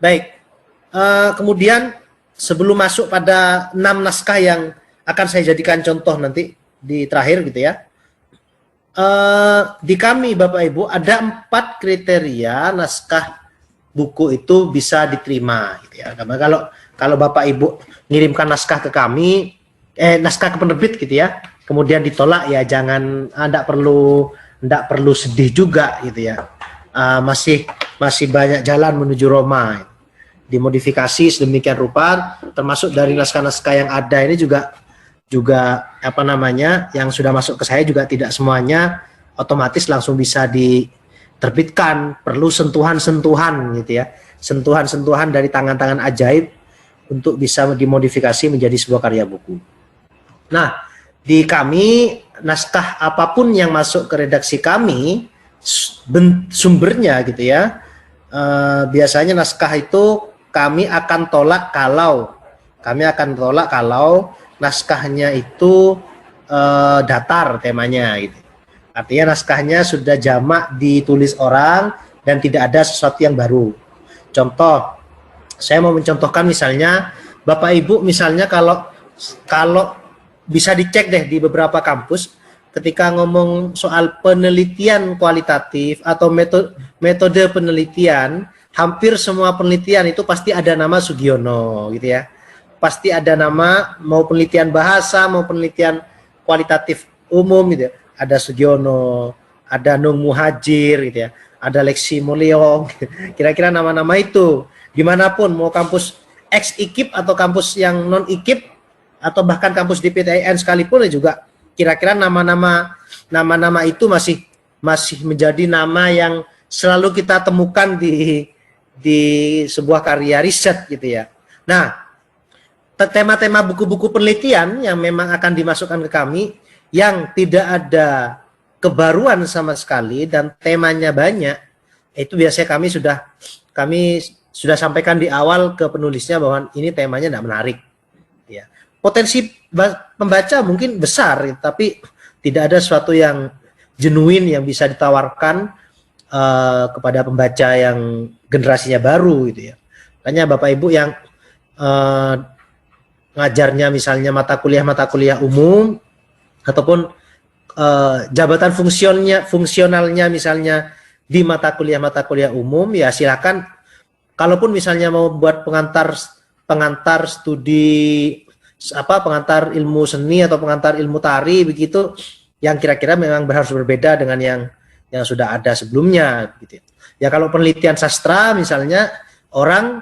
Baik. Kemudian sebelum masuk pada 6 naskah yang akan saya jadikan contoh nanti di terakhir gitu ya. Di kami Bapak Ibu ada 4 kriteria naskah buku itu bisa diterima gitu ya. Kalau Bapak Ibu ngirimkan naskah ke kami, naskah ke penerbit gitu ya, kemudian ditolak ya jangan, enggak perlu sedih juga gitu ya. Masih banyak jalan menuju Roma. Dimodifikasi sedemikian rupa, termasuk dari naskah-naskah yang ada ini juga apa namanya, yang sudah masuk ke saya juga tidak semuanya otomatis langsung bisa diterbitkan, perlu sentuhan-sentuhan gitu ya, sentuhan-sentuhan dari tangan-tangan ajaib untuk bisa dimodifikasi menjadi sebuah karya buku. Nah, di kami naskah apapun yang masuk ke redaksi kami, sumbernya gitu ya, biasanya naskah itu kami akan tolak kalau naskahnya itu datar temanya gitu. Artinya naskahnya sudah jamak ditulis orang dan tidak ada sesuatu yang baru. Contoh, saya mau mencontohkan misalnya Bapak Ibu misalnya kalau bisa dicek deh di beberapa kampus ketika ngomong soal penelitian kualitatif atau metode penelitian, hampir semua penelitian itu pasti ada nama Sugiono gitu ya. Pasti ada nama, mau penelitian bahasa, mau penelitian kualitatif umum gitu ya. Ada Sugiono, ada Nung Muhajir gitu ya. Ada Lexi Mulyo. Kira-kira nama-nama itu dimanapun, mau kampus X IKIP atau kampus yang non IKIP atau bahkan kampus di PTN sekalipun juga kira-kira nama-nama itu masih menjadi nama yang selalu kita temukan di sebuah karya riset gitu ya. Nah, tema-tema buku-buku penelitian yang memang akan dimasukkan ke kami yang tidak ada kebaruan sama sekali dan temanya banyak, itu biasanya kami sudah sampaikan di awal ke penulisnya bahwa ini temanya tidak menarik. Ya. Potensi pembaca mungkin besar, tapi tidak ada sesuatu yang genuine yang bisa ditawarkan kepada pembaca yang generasinya baru gitu ya. Makanya Bapak Ibu yang ngajarnya misalnya mata kuliah umum ataupun jabatan fungsionalnya misalnya di mata kuliah umum, ya silakan. Kalaupun misalnya mau buat pengantar studi pengantar ilmu seni atau pengantar ilmu tari begitu, yang kira-kira memang harus berbeda dengan yang sudah ada sebelumnya gitu. Ya kalau penelitian sastra misalnya orang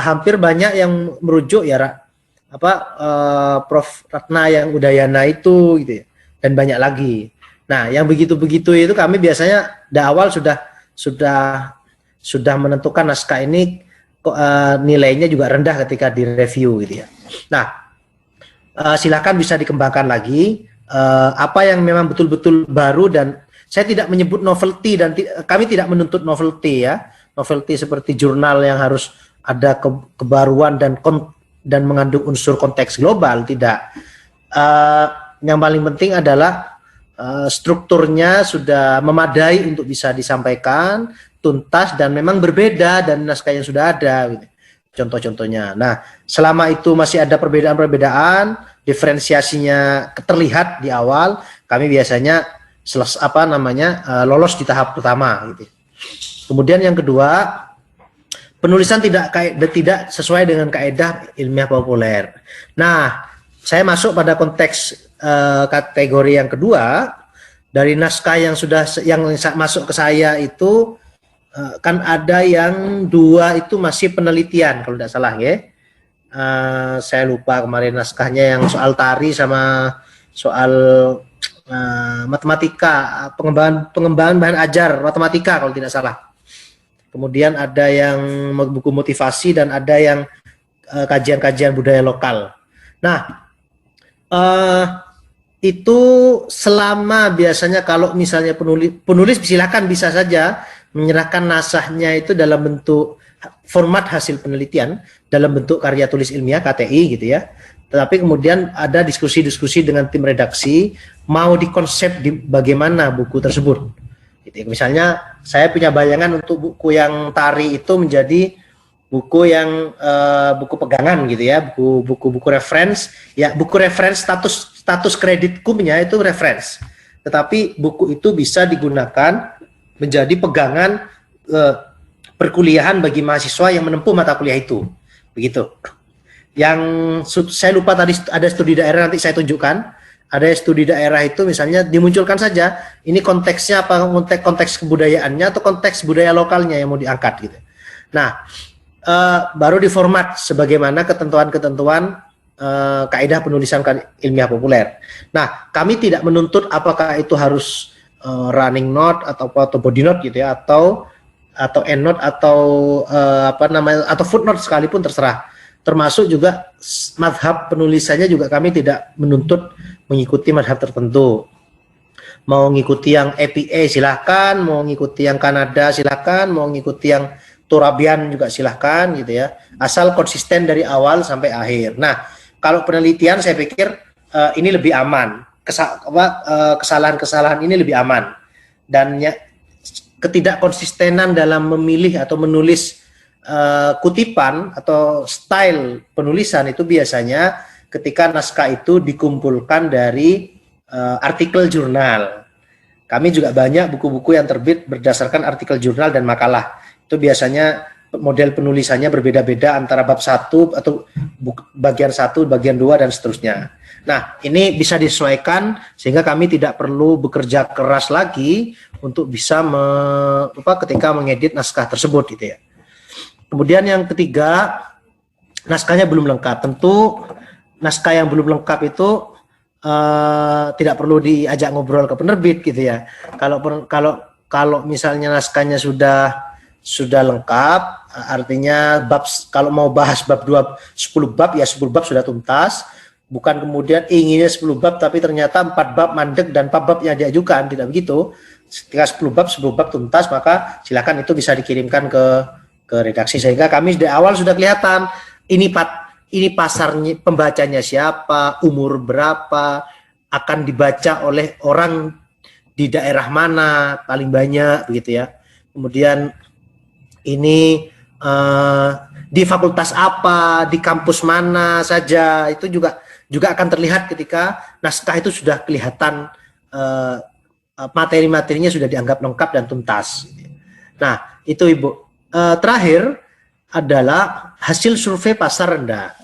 hampir banyak yang merujuk ya Prof. Ratna yang Udayana itu gitu ya, dan banyak lagi. Nah, yang begitu-begitu itu kami biasanya dari awal sudah menentukan naskah ini nilainya juga rendah ketika direview gitu ya. Nah, silakan bisa dikembangkan lagi apa yang memang betul-betul baru, dan saya tidak menyebut novelty dan kami tidak menuntut novelty ya. Novelty seperti jurnal yang harus ada kebaruan dan mengandung unsur konteks global, tidak. Yang paling penting adalah strukturnya sudah memadai untuk bisa disampaikan tuntas dan memang berbeda dan naskah yang sudah ada gitu. Contoh-contohnya. Nah, selama itu masih ada perbedaan-perbedaan, diferensiasinya terlihat di awal, kami biasanya lolos di tahap pertama gitu. Kemudian yang kedua, penulisan tidak sesuai dengan kaedah ilmiah populer. Nah, saya masuk pada konteks kategori yang kedua. Dari naskah yang masuk ke saya itu kan ada yang 2 itu masih penelitian kalau tidak salah ya. Saya lupa kemarin naskahnya yang soal tari sama soal matematika, pengembangan bahan ajar matematika kalau tidak salah. Kemudian ada yang buku motivasi dan ada yang kajian-kajian budaya lokal. Nah, itu selama biasanya kalau misalnya penulis silakan bisa saja menyerahkan naskahnya itu dalam bentuk format hasil penelitian, dalam bentuk karya tulis ilmiah KTI gitu ya. Tetapi kemudian ada diskusi-diskusi dengan tim redaksi mau dikonsep bagaimana buku tersebut. Gitu. Misalnya saya punya bayangan untuk buku yang tari itu menjadi buku yang buku pegangan gitu ya, buku reference ya, buku reference status kreditkumnya itu reference, tetapi buku itu bisa digunakan menjadi pegangan perkuliahan bagi mahasiswa yang menempuh mata kuliah itu, begitu. Yang saya lupa tadi ada studi daerah, nanti saya tunjukkan. Ada studi daerah itu misalnya dimunculkan saja, ini konteksnya apa, konteks kebudayaannya atau konteks budaya lokalnya yang mau diangkat gitu. Nah, baru diformat sebagaimana ketentuan-ketentuan kaidah penulisan ilmiah populer. Nah, kami tidak menuntut apakah itu harus running note atau body note gitu ya, atau endnote atau apa namanya, atau footnote sekalipun terserah. Termasuk juga madhab penulisannya juga kami tidak menuntut mengikuti madhab tertentu. Mau ngikuti yang EPA silahkan, mau ngikuti yang Kanada silahkan, mau ngikuti yang Turabian juga silahkan gitu ya, asal konsisten dari awal sampai akhir. Nah, kalau penelitian saya pikir ini lebih aman, kesalahan-kesalahan ini lebih aman, dan ya, ketidakkonsistenan dalam memilih atau menulis kutipan atau style penulisan itu biasanya ketika naskah itu dikumpulkan dari artikel jurnal. Kami juga banyak buku-buku yang terbit berdasarkan artikel jurnal dan makalah. Itu biasanya model penulisannya berbeda-beda antara bab 1 atau bagian 1, bagian 2 dan seterusnya. Nah, ini bisa disesuaikan sehingga kami tidak perlu bekerja keras lagi untuk bisa ketika mengedit naskah tersebut gitu ya. Kemudian yang ketiga, naskahnya belum lengkap. Tentu naskah yang belum lengkap itu tidak perlu diajak ngobrol ke penerbit gitu ya. Kalau misalnya naskahnya sudah lengkap, artinya bab, kalau mau bahas bab 2 10 bab ya 10 bab sudah tuntas, bukan kemudian inginnya 10 bab tapi ternyata 4 bab mandek dan 4 bab yang diajukan, tidak begitu. Ketika 10 bab tuntas, maka silakan itu bisa dikirimkan ke redaksi sehingga kami dari awal sudah kelihatan ini pasarnya, pembacanya siapa, umur berapa, akan dibaca oleh orang di daerah mana paling banyak begitu ya. Kemudian ini di fakultas apa, di kampus mana saja, itu juga akan terlihat ketika naskah itu sudah kelihatan materi-materinya sudah dianggap lengkap dan tuntas. Nah, itu Ibu. Terakhir adalah hasil survei pasar rendah.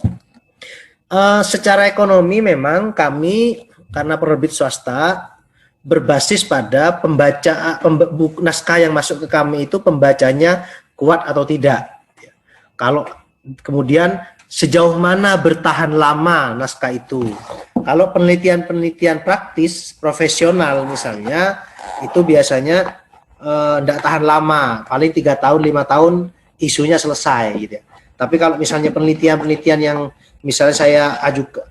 Secara ekonomi memang kami karena penerbit swasta berbasis pada naskah yang masuk ke kami itu pembacanya kuat atau tidak. Kalau kemudian sejauh mana bertahan lama naskah itu. Kalau penelitian praktis profesional misalnya itu biasanya tidak tahan lama, paling 3 tahun 5 tahun isunya selesai gitu ya. Tapi kalau misalnya penelitian yang misalnya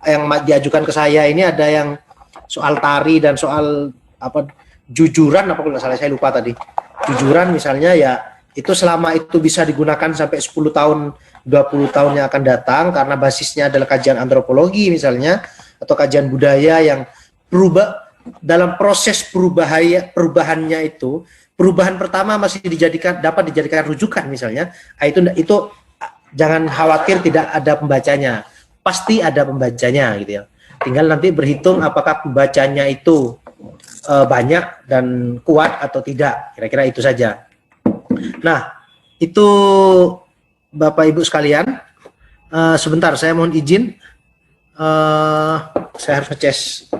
yang diajukan ke saya ini ada yang soal tari dan soal jujuran apa kalau salah saya lupa tadi. Jujuran misalnya ya itu selama itu bisa digunakan sampai 10 tahun 20 tahun yang akan datang karena basisnya adalah kajian antropologi misalnya atau kajian budaya yang berubah dalam proses perubahannya itu. Perubahan pertama masih dapat dijadikan rujukan misalnya, itu jangan khawatir tidak ada pembacanya, pasti ada pembacanya gitu ya. Tinggal nanti berhitung apakah pembacanya itu banyak dan kuat atau tidak, kira-kira itu saja. Nah, itu Bapak Ibu sekalian, sebentar saya mohon izin, saya harus ngecas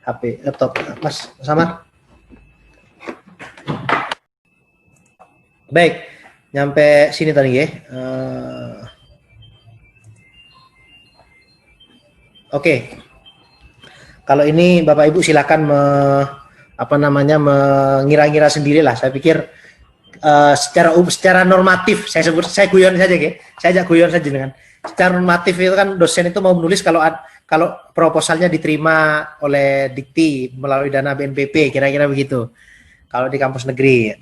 HP, laptop, Mas Samar. Baik, nyampe sini tadi ya. Oke. Kalau ini Bapak Ibu silakan mengira-ngira sendirilah. Saya pikir secara normatif saya guyon saja ya. Saya ajak guyon saja dengan secara normatif itu kan dosen itu mau menulis kalau proposalnya diterima oleh Dikti melalui dana BNPB, kira-kira begitu. Kalau di kampus negeri.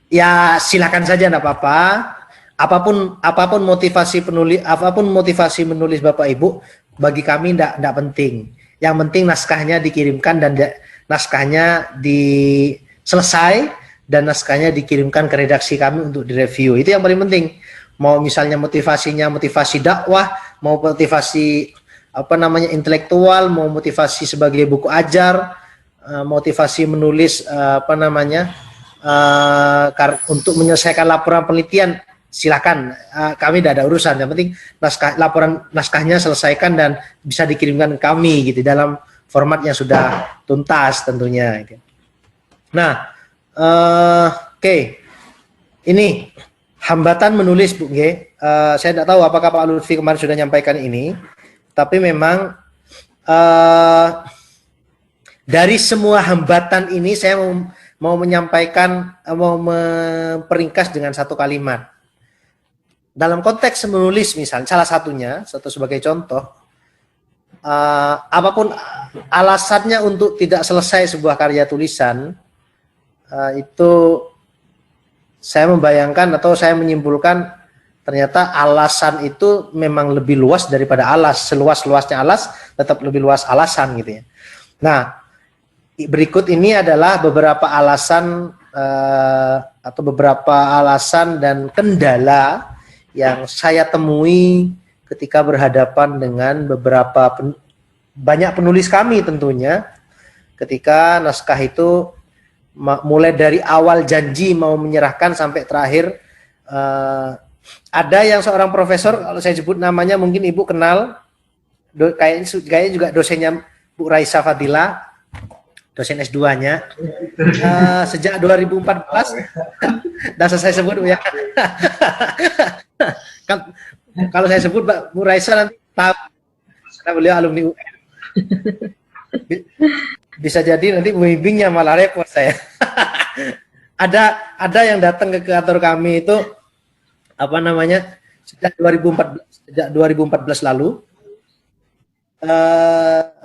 Ya silakan saja, enggak apa-apa. Apapun motivasi menulis Bapak Ibu, bagi kami enggak penting. Yang penting naskahnya dikirimkan dan naskahnya selesai dan naskahnya dikirimkan ke redaksi kami untuk direview. Itu yang paling penting. Mau misalnya motivasinya motivasi dakwah, mau motivasi apa namanya intelektual, mau motivasi sebagai buku ajar, motivasi menulis apa namanya untuk menyelesaikan laporan penelitian, silakan, kami tidak ada urusan. Yang penting naskahnya selesaikan dan bisa dikirimkan ke kami gitu dalam format yang sudah tuntas tentunya. Nah, oke. Ini hambatan menulis, Bu G. Saya tidak tahu apakah Pak Lutfi kemarin sudah menyampaikan ini, tapi memang dari semua hambatan ini saya mau menyampaikan, mau memperingkas dengan satu kalimat. Dalam konteks menulis misalnya, salah satunya, sebagai contoh, apapun alasannya untuk tidak selesai sebuah karya tulisan, itu saya membayangkan atau saya menyimpulkan ternyata alasan itu memang lebih luas daripada alas. Seluas-luasnya alas, tetap lebih luas alasan gitu ya. Nah, berikut ini adalah beberapa alasan atau beberapa alasan dan kendala yang saya temui ketika berhadapan dengan banyak penulis kami tentunya, ketika naskah itu mulai dari awal janji mau menyerahkan sampai terakhir. Ada yang seorang profesor, kalau saya sebut namanya mungkin Ibu kenal, kayaknya juga dosennya Bu Raisa Fadila, dosen S2-nya, sejak 2014, dan saya sebut ya. Kalau saya sebut Bu Raisa nanti tahu, karena beliau alumni UN. Bisa jadi nanti pembimbingnya malah repot saya. ada yang datang ke kantor kami itu apa namanya sejak 2014 lalu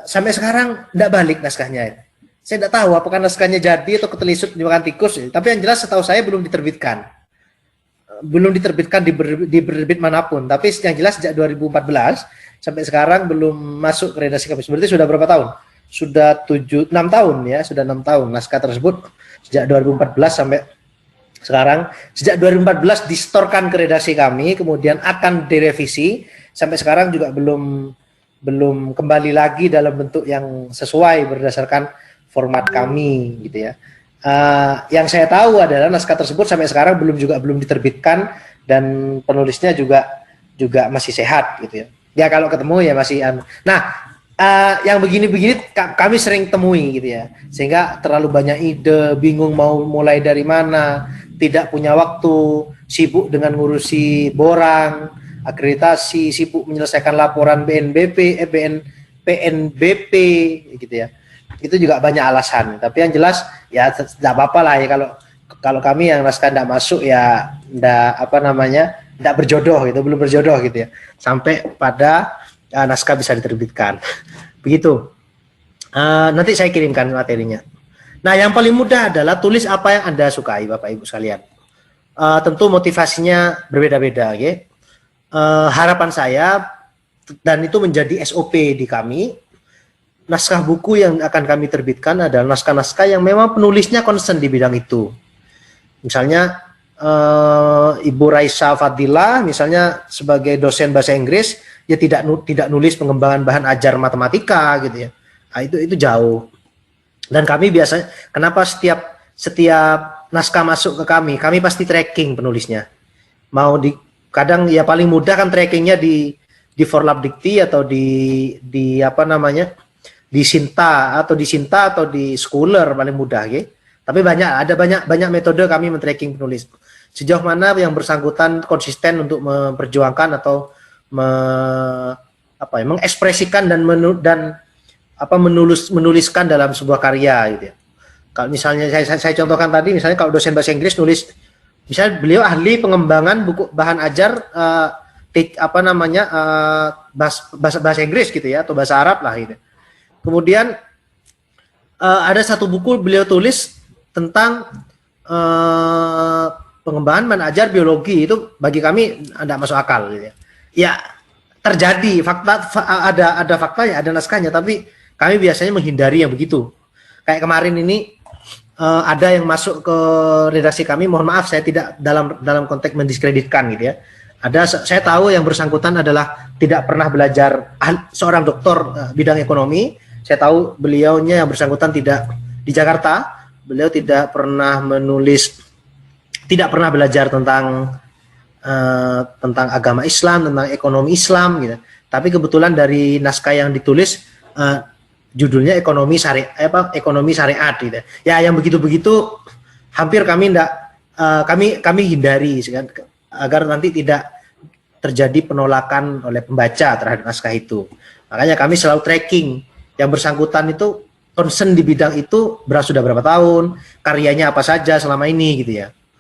sampai sekarang tidak balik naskahnya. Saya tidak tahu apakah naskahnya jadi atau ketelisut dimakan tikus. Tapi yang jelas setahu saya belum diterbitkan. Belum diterbitkan di penerbit manapun. Tapi yang jelas sejak 2014 sampai sekarang belum masuk ke redaksi kami. Berarti sudah berapa tahun? Sudah 6 tahun ya, sudah 6 tahun naskah tersebut sejak 2014 sampai sekarang. Sejak 2014 distorkan ke redaksi kami, kemudian akan direvisi, sampai sekarang juga belum kembali lagi dalam bentuk yang sesuai berdasarkan format kami gitu ya. Yang saya tahu adalah naskah tersebut sampai sekarang belum diterbitkan dan penulisnya juga masih sehat gitu ya. Ya kalau ketemu ya masih Nah, yang begini-begini kami sering temui gitu ya, sehingga terlalu banyak ide, bingung mau mulai dari mana, tidak punya waktu, sibuk dengan ngurusi borang, akreditasi, sibuk menyelesaikan laporan PNBP gitu ya. Itu juga banyak alasan, tapi yang jelas ya tidak apa-apa lah ya, kalau kami yang naskah tidak masuk ya tidak berjodoh gitu, belum berjodoh gitu ya, sampai pada naskah bisa diterbitkan. Begitu. Nanti saya kirimkan materinya. Nah, yang paling mudah adalah tulis apa yang Anda sukai, Bapak Ibu sekalian. Tentu motivasinya berbeda-beda, ya. Harapan saya, dan itu menjadi SOP di kami, naskah buku yang akan kami terbitkan adalah naskah-naskah yang memang penulisnya concern di bidang itu. Misalnya Ibu Raisa Fadila misalnya sebagai dosen bahasa Inggris, ya tidak nulis pengembangan bahan ajar matematika gitu ya. Nah, itu jauh. Dan kami biasanya, kenapa setiap naskah masuk ke kami pasti tracking penulisnya. Kadang ya paling mudah kan trackingnya di Forlab Dikti atau di apa namanya, di Sinta atau di Scholar paling mudah, ya. Tapi ada banyak metode kami men-tracking penulis. Sejauh mana yang bersangkutan konsisten untuk memperjuangkan atau mengekspresikan dan menuliskan dalam sebuah karya gitu ya. Kalau misalnya saya contohkan tadi, misalnya kalau dosen bahasa Inggris nulis, misalnya beliau ahli pengembangan buku bahan ajar bahasa Inggris gitu ya, atau bahasa Arab lah gitu. Kemudian ada satu buku beliau tulis tentang pengembangan bahan ajar biologi, itu bagi kami tidak masuk akal gitu ya. Ya terjadi ada faktanya, ada naskahnya, tapi kami biasanya menghindari yang begitu. Kayak kemarin ini ada yang masuk ke redaksi kami, mohon maaf saya tidak dalam konteks mendiskreditkan gitu ya. Saya tahu yang bersangkutan adalah tidak pernah belajar, seorang doktor bidang ekonomi. Saya tahu beliaunya yang bersangkutan tidak di Jakarta, beliau tidak pernah menulis, tidak pernah belajar tentang agama Islam, tentang ekonomi Islam gitu. Tapi kebetulan dari naskah yang ditulis judulnya ekonomi syariat gitu. Ya yang begitu-begitu hampir kami kami hindari agar nanti tidak terjadi penolakan oleh pembaca terhadap naskah itu. Makanya kami selalu tracking yang bersangkutan itu concern di bidang itu sudah berapa tahun, karyanya apa saja selama ini gitu ya.